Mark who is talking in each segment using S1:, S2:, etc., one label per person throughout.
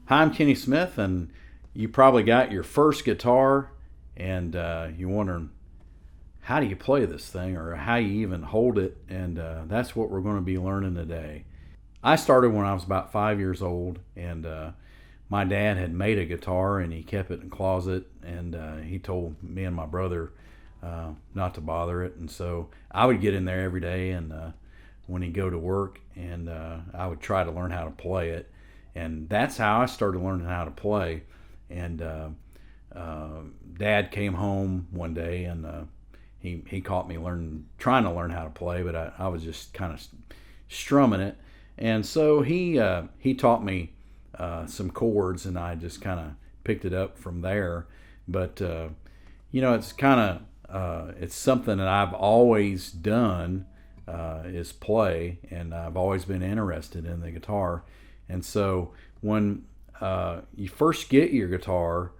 S1: Hi, I'm Kenny Smith, and you probably got your first guitar, and you're wondering how do you play this thing or how you even hold it, and that's what we're going to be learning today. I started when I was about 5 years old, and my dad had made a guitar, and he kept it in the closet, and he told me and my brother not to bother it, and so I would get in there every day, and when he'd go to work, and I would try to learn how to play it, and that's how I started learning how to play. And uh, Dad came home one day, and he caught me trying to learn how to play, but I was just kind of strumming it, and so he taught me some chords, and I just kind of picked it up from there. But it's kind of it's something that I've always done is play, and I've always been interested in the guitar. And so when you first get your guitar,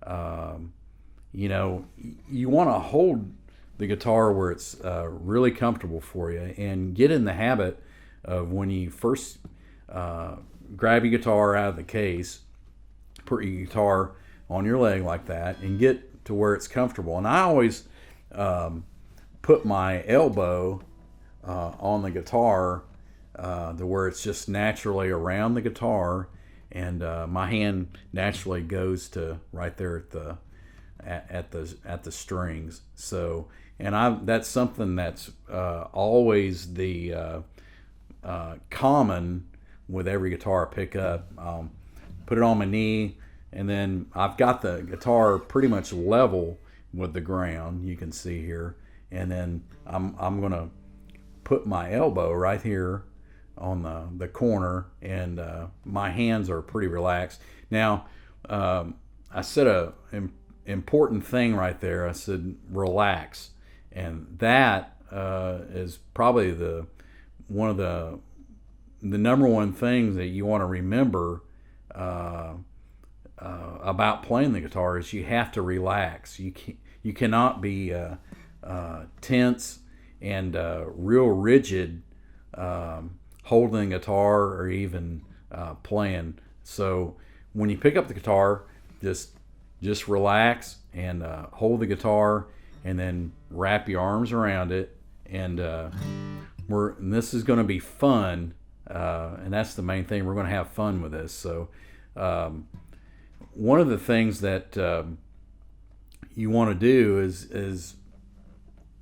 S1: um, you want to hold the guitar where it's really comfortable for you, and get in the habit of when you first uh, grab your guitar out of the case, put your guitar on your leg like that, and get to where it's comfortable. And I always um, put my elbow on the guitar to where it's just naturally around the guitar, and my hand naturally goes to right there at the strings. So, and I that's something that's always the common with every guitar I pick up. Put it on my knee, and then I've got the guitar pretty much level with the ground. You can see here, and then I'm gonna put my elbow right here on the corner, and my hands are pretty relaxed. Now, I said important thing right there. I said relax, and that is probably the one of the number one things that you want to remember uh, about playing the guitar is you have to relax. You cannot be tense and real rigid holding a guitar or even playing. So when you pick up the guitar, just relax and hold the guitar, and then wrap your arms around it, and and this is going to be fun, and that's the main thing. We're going to have fun with this. So um, one of the things that you want to do is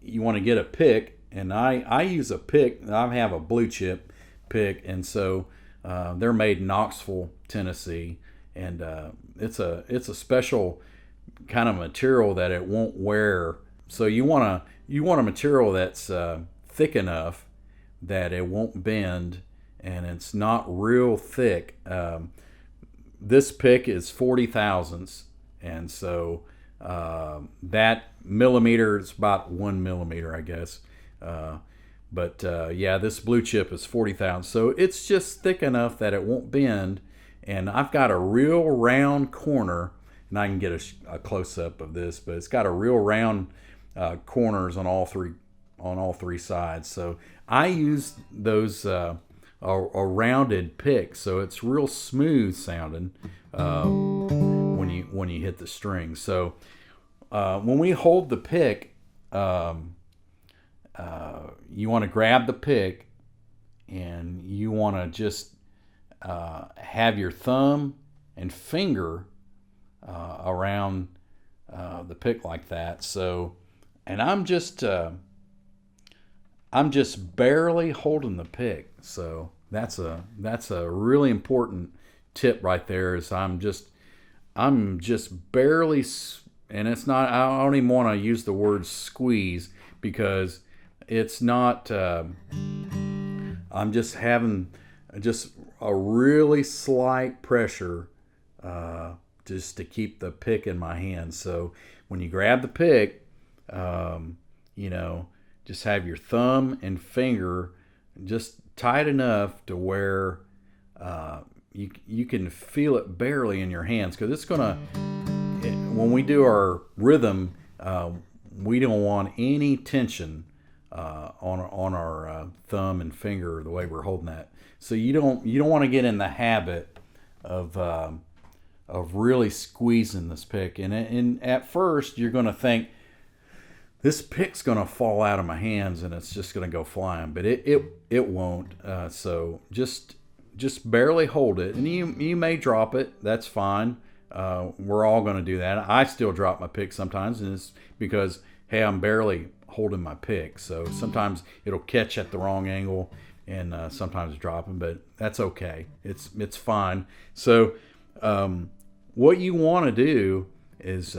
S1: you want to get a pick, and I use a pick. I have a Blue Chip pick, and so they're made in Knoxville, Tennessee, and it's a special kind of material that it won't wear. So you want a material that's thick enough that it won't bend, and it's not real thick. This pick is 40 thousandths, and so that millimeter is about 1 millimeter, I guess. But yeah, this Blue Chip is 40 thousandths, so it's just thick enough that it won't bend. And I've got a real round corner, and I can get a close up of this, but it's got a real round corners on all three sides. So I use those a rounded pick, so it's real smooth sounding when you hit the string. So when we hold the pick, you want to grab the pick, and you want to just have your thumb and finger around the pick like that. So, and I'm just barely holding the pick. So that's a really important tip right there. Is I'm just barely, and it's not. I don't even want to use the word squeeze, because it's not. I'm just having just a really slight pressure just to keep the pick in my hand. So when you grab the pick, um, you know, just have your thumb and finger just tight enough to where you can feel it barely in your hands, because it's gonna when we do our rhythm, we don't want any tension on our thumb and finger the way we're holding that. So you don't want to get in the habit of really squeezing this pick. And at first, you're going to think this pick's going to fall out of my hands and it's just going to go flying, but it won't. So just barely hold it, and you may drop it. That's fine. We're all going to do that. I still drop my pick sometimes, and it's because, hey, I'm barely holding my pick. So sometimes it'll catch at the wrong angle, and sometimes dropping, but that's okay. It's fine. So what you want to do is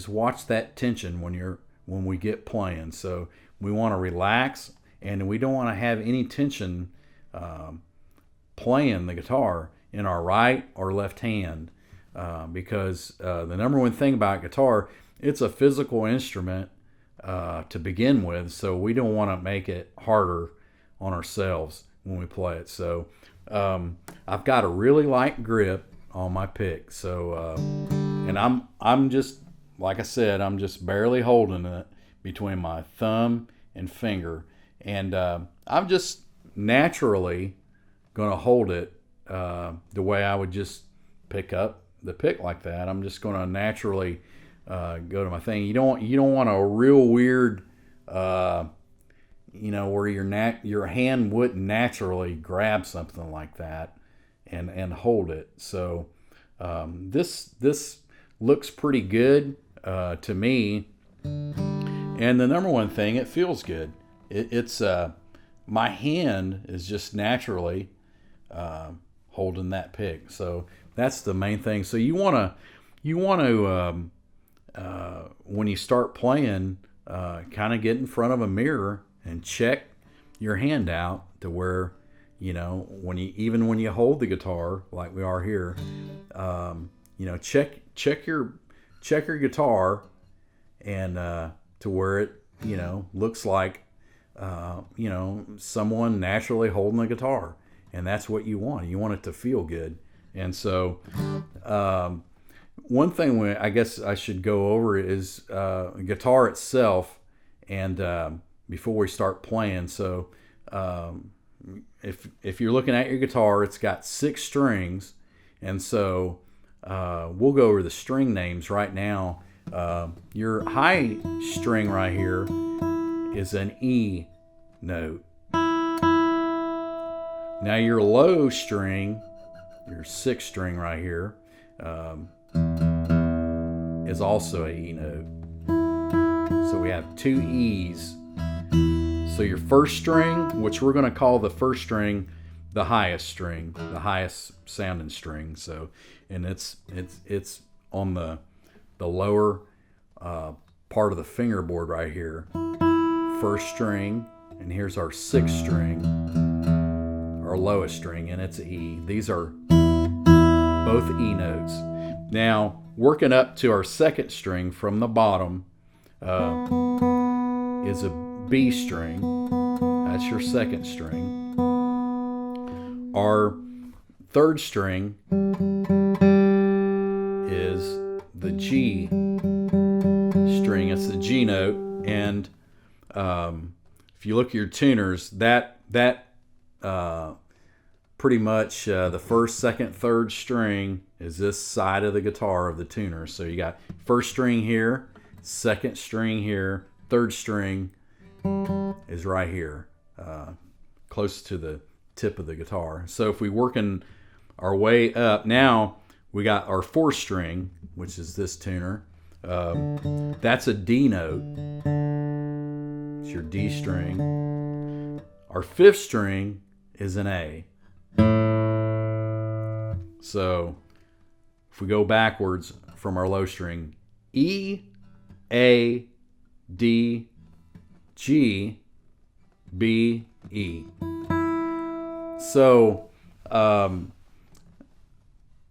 S1: watch that tension when we get playing. So we want to relax, and we don't want to have any tension playing the guitar in our right or left hand, because the number one thing about guitar, it's a physical instrument to begin with, so we don't want to make it harder on ourselves when we play it. So I've got a really light grip on my pick, so and I'm just, like I said, I'm just barely holding it between my thumb and finger, and I'm just naturally going to hold it the way I would just pick up the pick like that. I'm just going to naturally go to my thing. You don't want a real weird, where your hand wouldn't naturally grab something like that and hold it. So this looks pretty good to me. And the number one thing, it feels good. It's my hand is just naturally holding that pick. So that's the main thing. So you want to when you start playing, kind of get in front of a mirror and check your hand out to where, when you hold the guitar like we are here, check your guitar, and to where it looks like someone naturally holding the guitar, and that's what you want. You want it to feel good. And so one thing I guess I should go over is guitar itself, and before we start playing. So if you're looking at your guitar, it's got 6 strings, and so we'll go over the string names right now. Your high string right here is an E note. Now your low string, your 6th string right here, is also a E note. So we have 2 E's. So your first string, which we're going to call the first string the highest string, the highest sounding string. So, and it's on the lower part of the fingerboard right here. First string, and here's our 6th string, our lowest string, and it's an E. These are both E notes. Now, working up to our 2nd string from the bottom is a B string. That's your 2nd string. Our 3rd string is the G string. It's the G note, and if you look at your tuners, that pretty much the 1st, 2nd, 3rd string is this side of the guitar of the tuner. So you got 1st string here, 2nd string here, 3rd string is right here, close to the tip of the guitar. So if we working our way up, now we got our 4th string, which is this tuner. That's a D note. It's your D string. Our 5th string is an A. So if we go backwards from our low string, E, A, D, G, B, E. So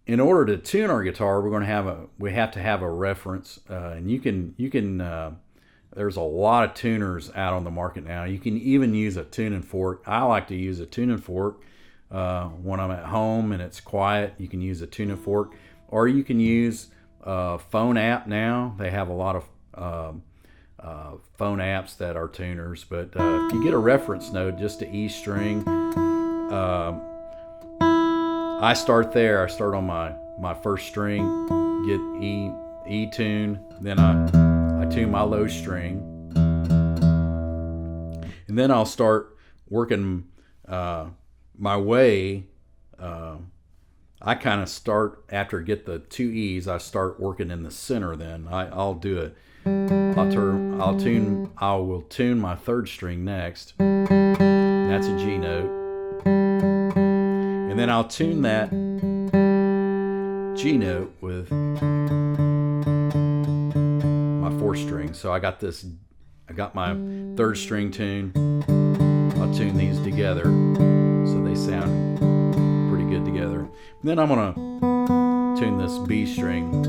S1: in order to tune our guitar, we have to have a reference, and you can there's a lot of tuners out on the market now. You can even use a tuning fork. I like to use a tuning fork when I'm at home and it's quiet. You can use a tuning fork, or you can use a phone app now. They have a lot of phone apps that are tuners. But if you get a reference note, just an E string, I start there. I start on my first string, get E tune, then I tune my low string, and then I'll start working my way. I kind of start after I get the two E's. I start working in the center. Then I'll do it. I will tune my third string next. That's a G note. And then I'll tune that G note with my fourth string. So I got my third string tune. I'll tune these together so they sound pretty good together. And then I'm gonna tune this B string.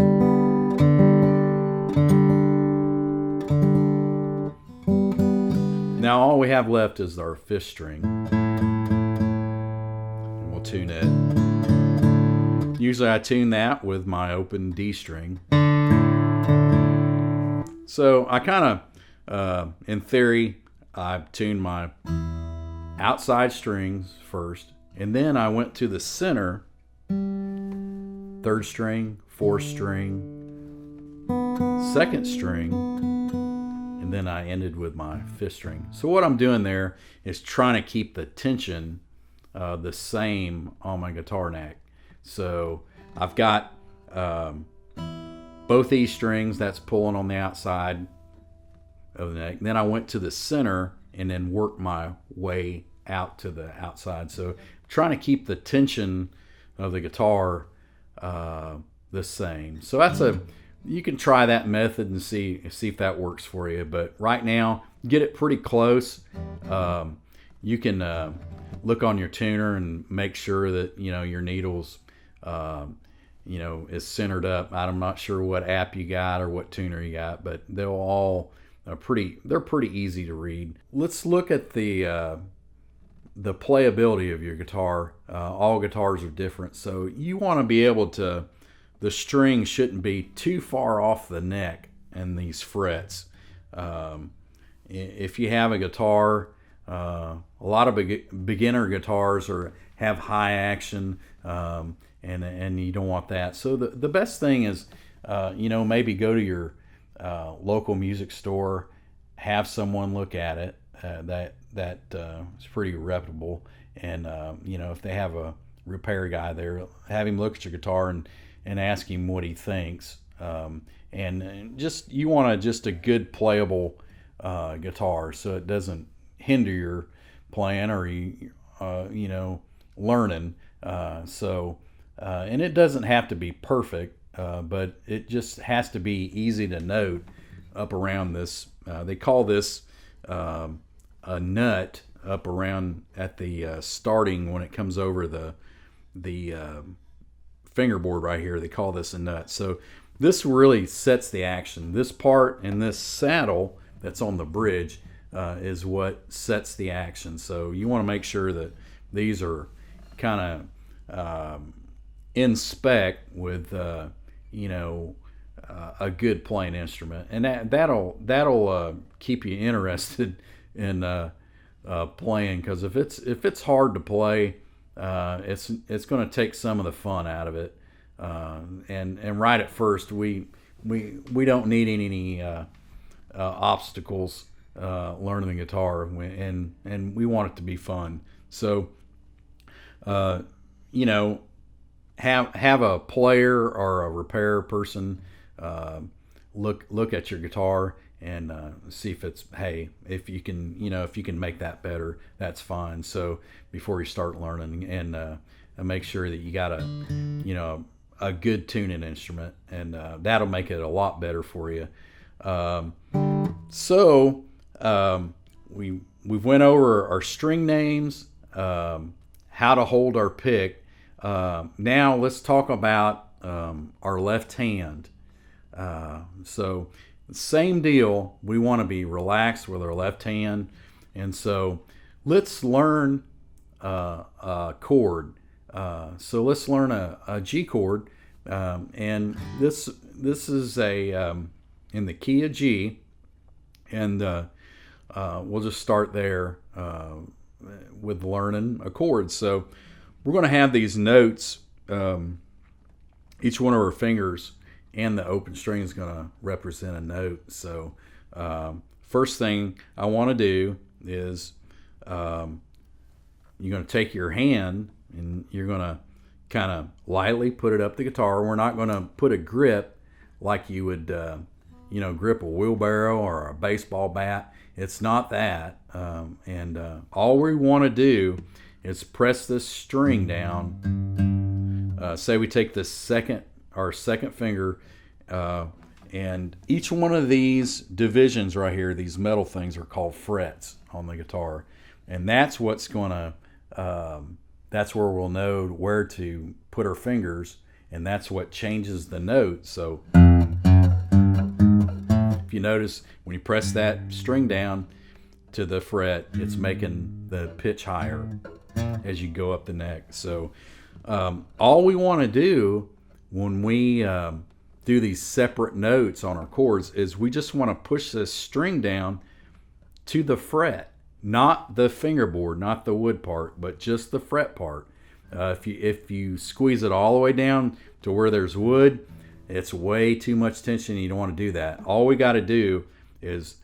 S1: Now all we have left is our fifth string. And we'll tune it. Usually I tune that with my open D string. So I kind of, in theory, I tuned my outside strings first, and then I went to the center, third string, fourth string, second string, and then I ended with my fifth string. So what I'm doing there is trying to keep the tension the same on my guitar neck. So I've got both these strings that's pulling on the outside of the neck. Then I went to the center and then worked my way out to the outside. So trying to keep the tension of the guitar the same. So you can try that method and see if that works for you. But right now, get it pretty close. You can look on your tuner and make sure that your needles is centered up. I'm not sure what app you got or what tuner you got, but they're all they're pretty easy to read. Let's look at the playability of your guitar. All guitars are different, so you want to be able to. The string shouldn't be too far off the neck and these frets. If you have a guitar, a lot of beginner guitars have high action, and you don't want that. So the best thing is, maybe go to your local music store, have someone look at it that is pretty reputable, and if they have a repair guy there, have him look at your guitar and ask him what he thinks. And just you want just a good playable guitar, so it doesn't hinder your playing or learning. And it doesn't have to be perfect, but it just has to be easy to note up around this. They call this a nut up around at the starting when it comes over the fingerboard right here. They call this a nut. So this really sets the action. This part and this saddle that's on the bridge is what sets the action. So you want to make sure that these are kind of in spec with a good playing instrument, and that'll keep you interested in playing, because if it's hard to play, it's going to take some of the fun out of it. And right at first, we don't need any obstacles learning the guitar, and we want it to be fun. So have a player or a repair person look at your guitar and see if you can make that better, that's fine. So before you start learning, and make sure that you got a good tuning instrument, and that'll make it a lot better for you. We've went over our string names, how to hold our pick. Now let's talk about our left hand. So same deal. We want to be relaxed with our left hand, and so let's learn a chord. So let's learn a G chord, and this is in the key of G, and we'll just start there with learning a chord. So we're going to have these notes each one of our fingers and the open string is going to represent a note. So first thing I want to do is you're going to take your hand and you're going to kind of lightly put it up the guitar. We're not going to put a grip like you would grip a wheelbarrow or a baseball bat. It's not that. All we want to do is press this string down. Say we take our second finger, and each one of these divisions right here, these metal things, are called frets on the guitar, and that's what's gonna that's where we'll know where to put our fingers, and that's what changes the note. So if you notice, when you press that string down to the fret, it's making the pitch higher as you go up the neck. So all we want to do when we do these separate notes on our chords is we just want to push this string down to the fret, not the fingerboard, not the wood part, but just the fret part. If you squeeze it all the way down to where there's wood, it's way too much tension. You don't want to do that. All we got to do is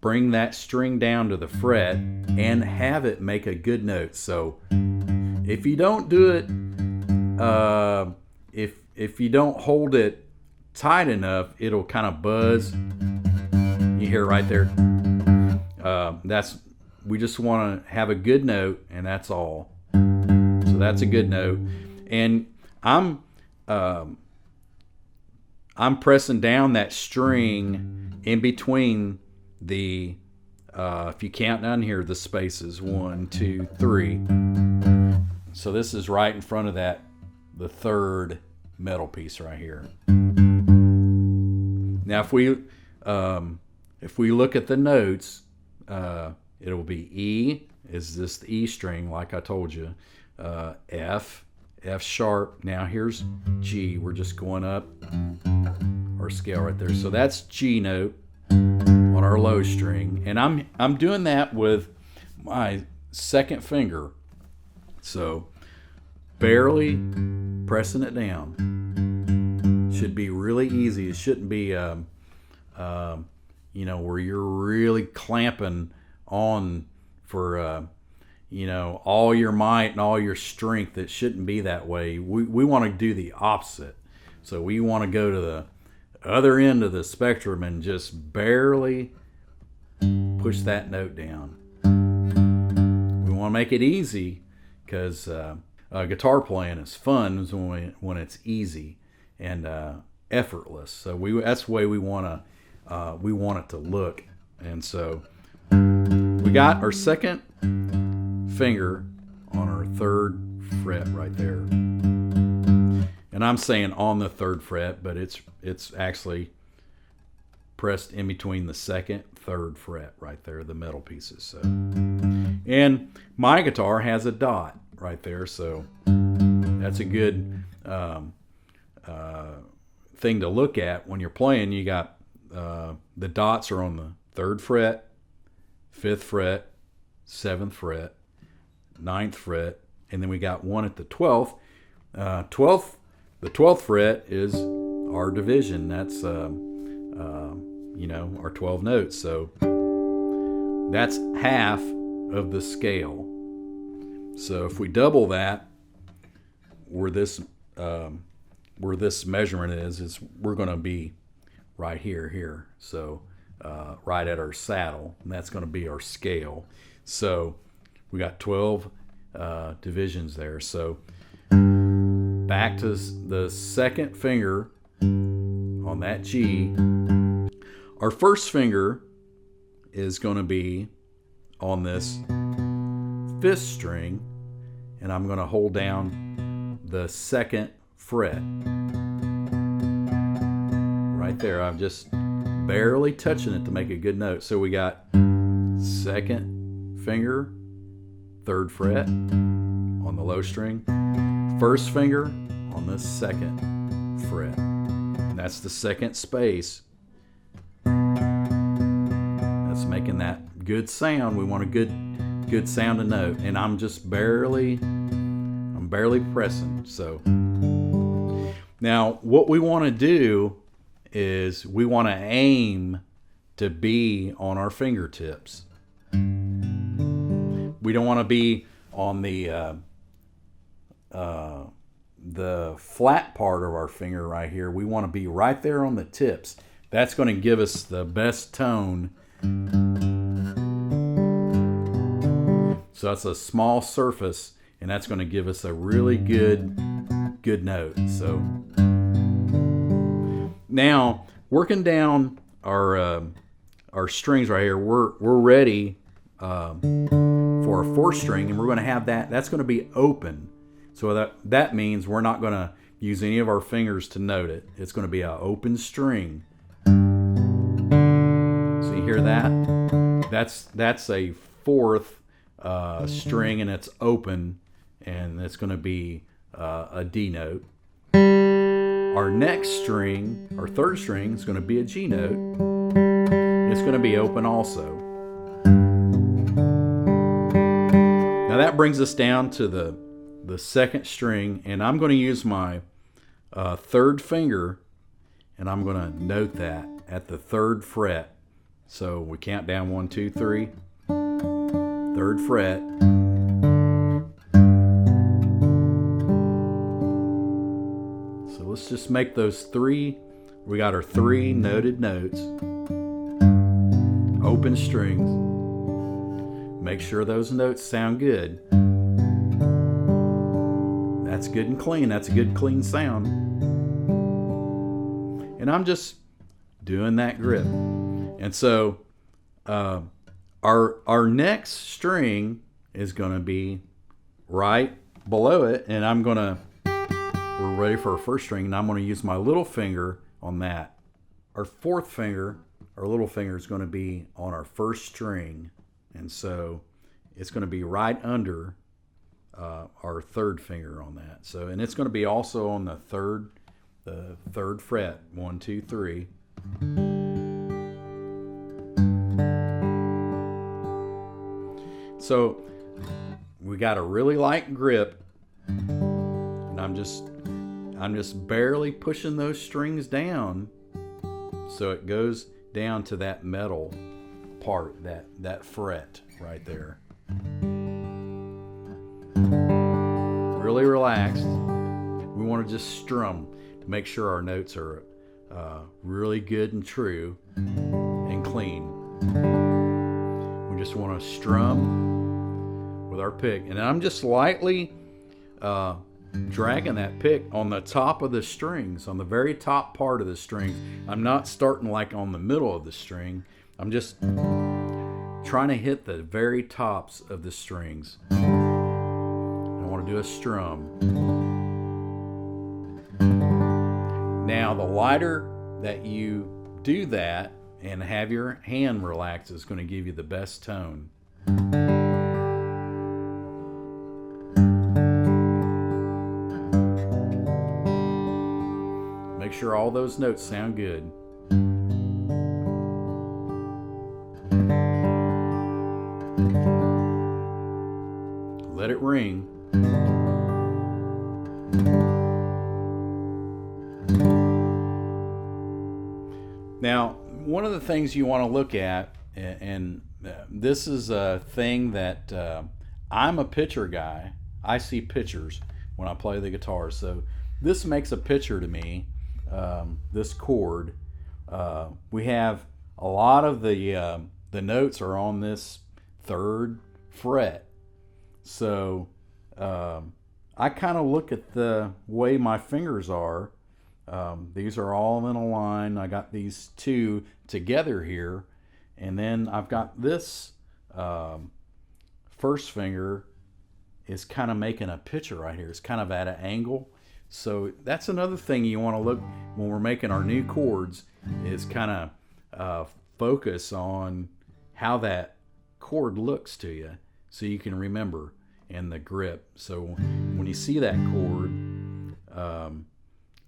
S1: bring that string down to the fret and have it make a good note. So if you don't do it, if you don't hold it tight enough, it'll kind of buzz. You hear it right there. We just want to have a good note, and that's all. So that's a good note. And I'm pressing down that string in between the if you count down here, the spaces 1, 2, 3. So this is right in front of the third metal piece right here. Now if we look at the notes, it'll be E is this the E string, like I told you, F sharp. Now here's G. We're just going up our scale right there. So that's G note on our low string, and I'm doing that with my second finger. So barely pressing it down. Should be really easy. It shouldn't be where you're really clamping on for all your might and all your strength. It shouldn't be that way. We want to do the opposite. So we want to go to the other end of the spectrum and just barely push that note down. We want to make it easy because guitar playing is fun when it's easy and effortless. So that's the way we want it to look. And so we got our second finger on our third fret right there. And I'm saying on the third fret, but it's actually pressed in between the second, third fret right there, the metal pieces. So, and my guitar has a dot right there, so that's a good thing to look at when you're playing. You got the dots are on the third fret, fifth fret, seventh fret, ninth fret, and then we got one at the 12th. The 12th fret is our division. That's our 12 notes. So that's half of the scale. So if we double that, where this measurement is we're going to be right here. So right at our saddle, and that's going to be our scale. So we got 12 divisions there. So back to the second finger on that G. Our first finger is going to be on this fifth string, and I'm going to hold down the second fret. Right there, I'm just barely touching it to make a good note. So we got second finger, third fret on the low string, first finger on the second fret. And that's the second space. That's making that good sound. We want a good sound to note. And I'm barely pressing. So Now, what we want to do is we want to aim to be on our fingertips. We don't want to be on the flat part of our finger right here. We want to be right there on the tips. That's going to give us the best tone. So that's a small surface, and that's going to give us a really good note. So now, working down our strings right here, we're ready for a fourth string, and we're going to have that's going to be open. So that means we're not going to use any of our fingers to note it. It's going to be an open string. So you hear that? That's a fourth string, and it's open, and it's going to be a D note. Our next string, our third string, is going to be a G note. It's going to be open also. Now that brings us down to the second string, and I'm going to use my third finger, and I'm going to note that at the third fret. So we count down 1, 2, 3. Third fret. So let's just make those three. We got our three noted notes. Open strings. Make sure those notes sound good. That's good and clean. That's a good clean sound. And I'm just doing that grip. And so our next string is going to be right below it, and we're ready for our first string, and I'm going to use my little finger on that. Our fourth finger, our little finger, is going to be on our first string, and so it's going to be right under our third finger on that. So, and it's going to be also on the third fret. 1, 2, 3. So we got a really light grip, and I'm just barely pushing those strings down, so it goes down to that metal part, that fret right there. Really relaxed. We want to just strum to make sure our notes are really good and true and clean. We just want to strum with our pick, and I'm just lightly dragging that pick on the top of the strings, on the very top part of the strings. I'm not starting like on the middle of the string. I'm just trying to hit the very tops of the strings. I want to do a strum. Now, the lighter that you do that and have your hand relaxed is going to give you the best tone. Make sure all those notes sound good. Let it ring. Now, one of the things you want to look at, and this is a thing that I'm a picture guy. I see pictures when I play the guitar, so this makes a picture to me. This chord, we have a lot of the notes are on this third fret. So I kind of look at the way my fingers are. These are all in a line. I got these two together here, and then I've got this first finger is kind of making a picture right here. It's kind of at an angle. So that's another thing you want to look when we're making our new chords, is kind of focus on how that chord looks to you, so you can remember, and the grip. So when you see that chord,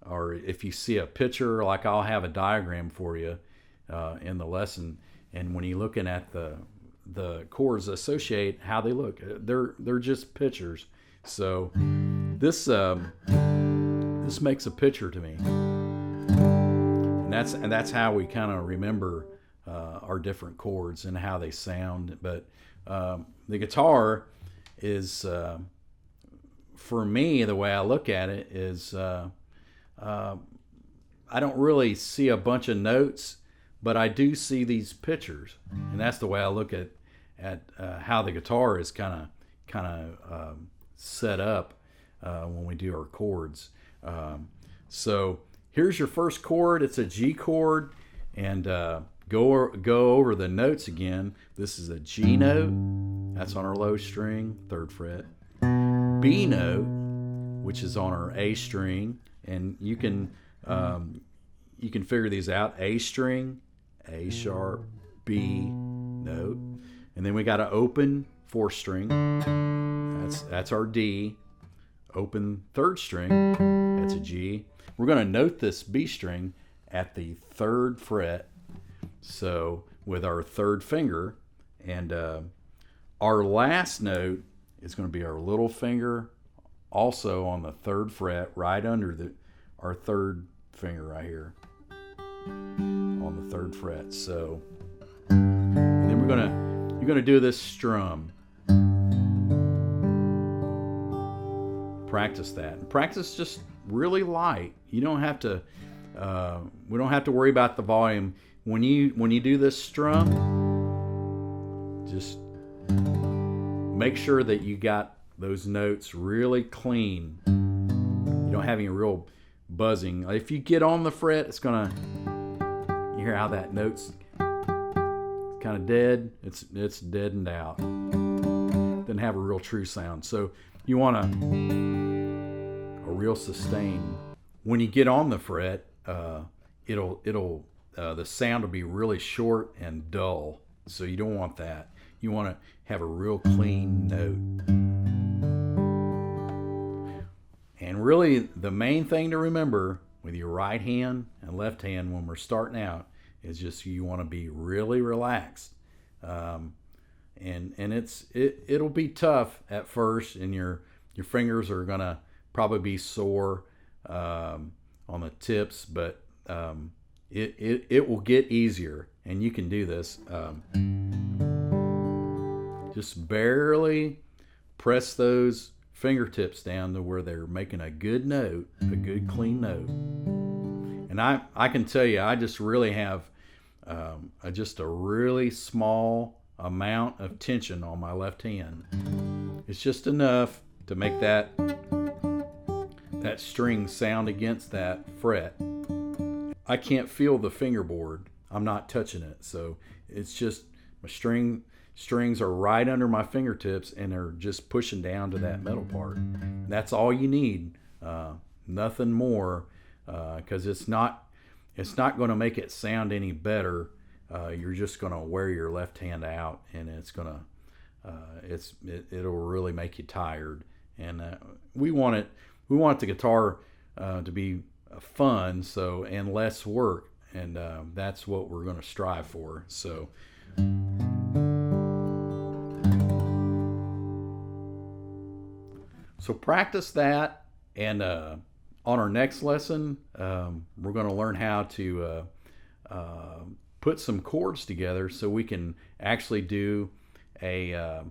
S1: or if you see a picture, like I'll have a diagram for you in the lesson, and when you're looking at the chords, associate how they look. They're just pictures. So this This makes a picture to me, and that's how we kind of remember our different chords and how they sound. But the guitar is, for me, the way I look at it is, I don't really see a bunch of notes, but I do see these pictures, and that's the way I look at how the guitar is kind of set up when we do our chords. So here's your first chord. It's a G chord, and go over the notes again. This is a G note. That's on our low string, 3rd fret. B note, which is on our A string, and you can figure these out. A string, A sharp, B note, and then we got an open 4th string. That's our D. Open 3rd string. That's a G. We're going to note this B string at the 3rd fret. So with our 3rd finger, and our last note is going to be our little finger, also on the 3rd fret, right under our 3rd finger right here on the 3rd fret. So, and then you're gonna do this strum. Practice that. And practice just really light. You don't have to. We don't have to worry about the volume when you do this strum. Just make sure that you got those notes really clean. You don't have any real buzzing. If you get on the fret, it's gonna. You hear how that note's kind of dead? It's deadened out. Doesn't have a real true sound. So you want a real sustain. When you get on the fret, it'll the sound will be really short and dull. So you don't want that. You want to have a real clean note. And really, the main thing to remember with your right hand and left hand when we're starting out is just you want to be really relaxed. And it'll be tough at first, and your fingers are gonna probably be sore on the tips, but it will get easier, and you can do this. Just barely press those fingertips down to where they're making a good note, a good clean note. And I can tell you, I just really have just a really small amount of tension on my left hand. It's just enough to make that string sound against that fret. I can't feel the fingerboard. I'm not touching it. So it's just my strings are right under my fingertips, and they're just pushing down to that metal part. That's all you need. Nothing more, because it's not going to make it sound any better. You're just going to wear your left hand out, and it'll really make you tired. And we want the guitar to be fun, and less work, and that's what we're going to strive for. So. So practice that, and on our next lesson, we're going to learn how to put some chords together so we can actually do a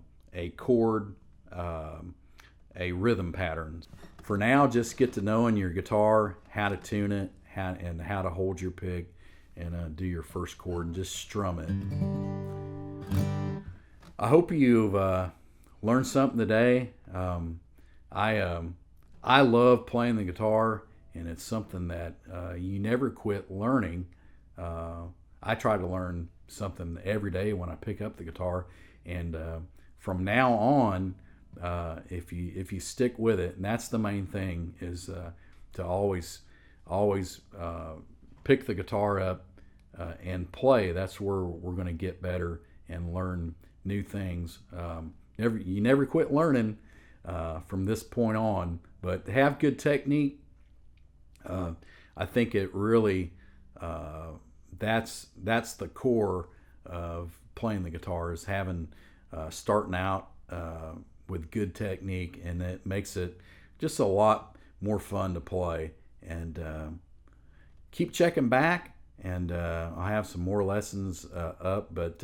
S1: chord, a rhythm pattern. For now, just get to knowing your guitar, how to tune it, how to hold your pick, and do your first chord and just strum it. I hope you've learned something today. I love playing the guitar, and it's something that you never quit learning. I try to learn something every day when I pick up the guitar, and from now on, if you stick with it, and that's the main thing, is to always pick the guitar up and play. That's where we're going to get better and learn new things. You never quit learning from this point on, but have good technique. I think it really that's the core of playing the guitar, is starting out with good technique, and it makes it just a lot more fun to play. And keep checking back, and I have some more lessons up, but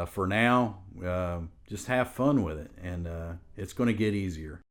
S1: for now, just have fun with it, and it's going to get easier.